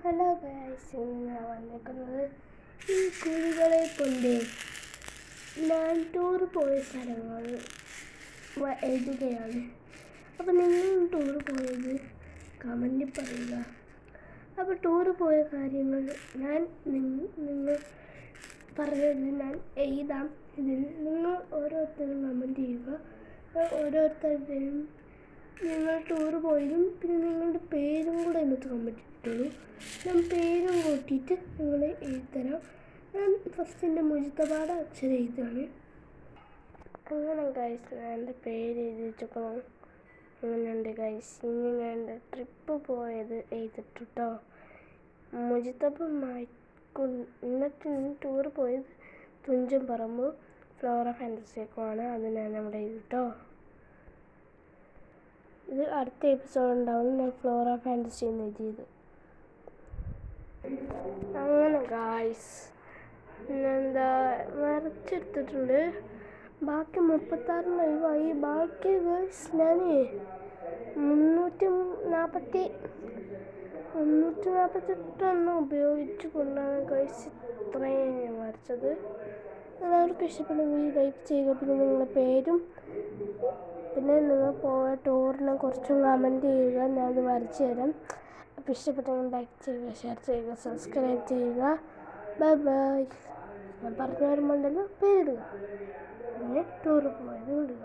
Hello guys, ഇന്ന് ഞാൻ വന്നിരിക്കുന്നത് ഈ കുഴികളെ കൊണ്ട് ഞാൻ ടൂർ പോയ സ്ഥലങ്ങൾ എഴുതുകയാണ്. അപ്പോൾ നിങ്ങൾ ടൂർ പോയത് കമൻറ്റിൽ പറയുക. അപ്പോൾ ടൂർ പോയ കാര്യങ്ങൾ നിങ്ങൾ പറഞ്ഞത് ഞാൻ എഴുതാം. ഇതിൽ നിങ്ങൾ ഓരോരുത്തരും കമൻറ്റ് ചെയ്യുക. ഓരോരുത്തരുടെയും നിങ്ങൾ ടൂർ പോയതും പിന്നെ നിങ്ങളുടെ പേരും കൂടെ എനിക്ക് കമൻറ്റ് ഇട്ടുള്ളൂ. ഞാൻ പേരും കൂട്ടിയിട്ട് നിങ്ങളെ എഴുതരാം. ഞാൻ ഫസ്റ്റ് എൻ്റെ മുജിത്തബാടെ അക്ഷരം എഴുതാണ്. അങ്ങനെ ഗൈസ്, ഞാൻ എൻ്റെ പേര് എഴുതി വെച്ചപ്പോൾ അങ്ങനെയുണ്ട് ഗൈസ്. ഇനി ഞാൻ എൻ്റെ ട്രിപ്പ് പോയത് എഴുതിട്ടോ. മുജിത്തബമായി എന്നിട്ട് ടൂർ പോയത് തുഞ്ചൻ പറമ്പ് ഫ്ലോറ ഫാൻറ്റസിയൊക്കെയാണ്. അത് ഞാൻ അവിടെ എഴുതിട്ടോ. ഇത് അടുത്ത എപ്പിസോഡ് ഉണ്ടാവും. ഞാൻ ഫ്ലോറ ഫാൻറ്റസി എന്ന് എഴുതിയത്. അങ്ങനെ ഗായ്സ്, എന്താ വരച്ചെടുത്തിട്ടുണ്ട്. ബാക്കി 36 ലൈവായി. ബാക്കി ഗായ്സ് ഞാൻ 348 ഉപയോഗിച്ചു കൊണ്ടാണ് ഗായ്സ് ഇത്രയും ഞാൻ വരച്ചത്. എല്ലാവർക്കും ഇഷ്ടപ്പെടുമെങ്കിൽ ലൈക്ക് ചെയ്യുക. പിന്നെ നിങ്ങളുടെ പേരും പിന്നെ നിങ്ങൾ പോയ ടൂറിനെ കുറിച്ചും കമൻറ്റ് ചെയ്യുക. ഞാനത് വരച്ചു തരാം. അപ്പോൾ ഇഷ്ടപ്പെട്ടെങ്കിൽ ലൈക്ക് ചെയ്യുക, ഷെയർ ചെയ്യുക, സബ്സ്ക്രൈബ് ചെയ്യുക. Bye bye. ഞാൻ പറഞ്ഞു വരുമ്പോണ്ടല്ലോ പേരിടുക, പിന്നെ ടൂർ പോയത് വിടുക.